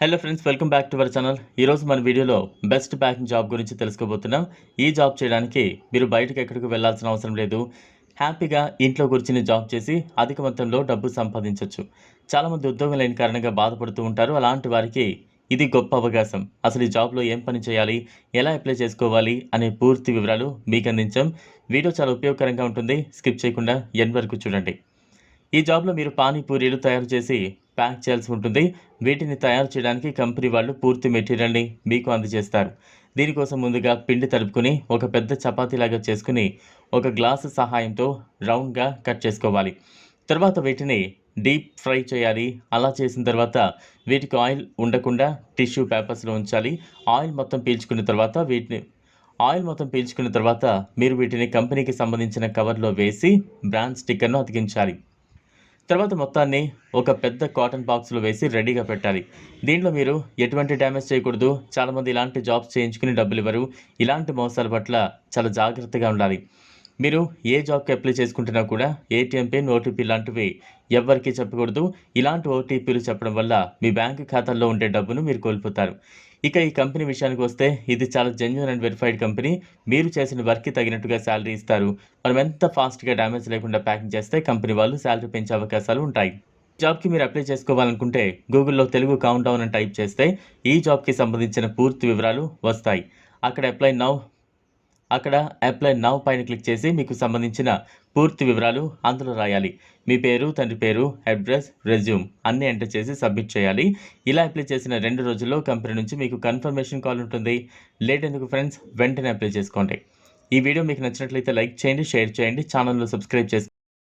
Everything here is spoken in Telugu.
Hello friends, welcome back to our channel. ఈరోజు మన వీడియోలో బెస్ట్ ప్యాకింగ్ జాబ్ గురించి తెలుసుకోబోతున్నాం. ఈ జాబ్ చేయడానికి మీరు బయటకు ఎక్కడికి వెళ్లాల్సిన అవసరం లేదు. హ్యాపీగా ఇంట్లో కూర్చుని జాబ్ చేసి అధిక మొత్తంలో డబ్బు సంపాదించవచ్చు. చాలామంది ఉద్యోగం లేని కారణంగా బాధపడుతూ ఉంటారు. అలాంటి వారికి ఇది గొప్ప అవకాశం. అసలు ఈ జాబ్లో ఏం పని చేయాలి, ఎలా అప్లై చేసుకోవాలి అనే పూర్తి వివరాలు మీకు అందించాం. వీడియో చాలా ఉపయోగకరంగా ఉంటుంది. స్కిప్ చేయకుండా ఎండ్ వరకు చూడండి. ఈ జాబ్లో మీరు పానీపూరీలు తయారు చేసి ప్యాక్ చేయాల్సి ఉంటుంది. వీటిని తయారు చేయడానికి కంపెనీ వాళ్ళు పూర్తి మెటీరియల్ని మీకు అందజేస్తారు. దీనికోసం ముందుగా పిండి తడుపుకొని ఒక పెద్ద చపాతీలాగా చేసుకుని ఒక గ్లాసు సహాయంతో రౌండ్గా కట్ చేసుకోవాలి. తర్వాత వీటిని డీప్ ఫ్రై చేయాలి. అలా చేసిన తర్వాత వీటికి ఆయిల్ ఉండకుండా టిష్యూ పేపర్స్లో ఉంచాలి. ఆయిల్ మొత్తం పీల్చుకున్న తర్వాత మీరు వీటిని కంపెనీకి సంబంధించిన కవర్లో వేసి బ్రాండ్ స్టిక్కర్ను అతికించాలి. తర్వాత మొత్తాన్ని ఒక పెద్ద కాటన్ బాక్స్లో వేసి రెడీగా పెట్టాలి. దీంట్లో మీరు ఎటువంటి డ్యామేజ్ చేయకూడదు. చాలామంది ఇలాంటి జాబ్స్ చేయించుకుని డబ్బులు ఇవ్వరు. ఇలాంటి మోసాల పట్ల చాలా జాగ్రత్తగా ఉండాలి. మీరు ఏ జాబ్కి అప్లై చేసుకుంటున్నా కూడా ఏటీఎం పిన్, ఓటీపీ లాంటివి ఎవ్వరికీ చెప్పకూడదు. ఇలాంటి ఓటీపీలు చెప్పడం వల్ల మీ బ్యాంకు ఖాతాల్లో ఉండే డబ్బును మీరు కోల్పోతారు. ఇక ఈ కంపెనీ విషయానికి వస్తే ఇది చాలా జెన్యూన్ అండ్ వెరిఫైడ్ కంపెనీ. మీరు చేసిన వర్క్కి తగినట్టుగా శాలరీ ఇస్తారు. మనం ఎంత ఫాస్ట్గా డ్యామేజ్ లేకుండా ప్యాకింగ్ చేస్తే కంపెనీ వాళ్ళు శాలరీ పెంచే అవకాశాలు ఉంటాయి. జాబ్కి మీరు అప్లై చేసుకోవాలనుకుంటే గూగుల్లో తెలుగు కౌంట్ డౌన్ అని టైప్ చేస్తే ఈ జాబ్కి సంబంధించిన పూర్తి వివరాలు వస్తాయి. అక్కడ అప్లై నౌ పైన క్లిక్ చేసి మీకు సంబంధించిన పూర్తి వివరాలు అందులో రాయాలి. మీ పేరు, తండ్రి పేరు, అడ్రస్, రెజ్యూమ్ అన్నీ ఎంటర్ చేసి సబ్మిట్ చేయాలి. ఇలా అప్లై చేసిన 2 రోజుల్లో కంపెనీ నుంచి మీకు కన్ఫర్మేషన్ కాల్ ఉంటుంది. లేట్ ఎందుకు ఫ్రెండ్స్, వెంటనే అప్లై చేసుకోండి. ఈ వీడియో మీకు నచ్చినట్లయితే లైక్ చేయండి, షేర్ చేయండి, ఛానల్ను సబ్స్క్రైబ్ చేసుకోండి.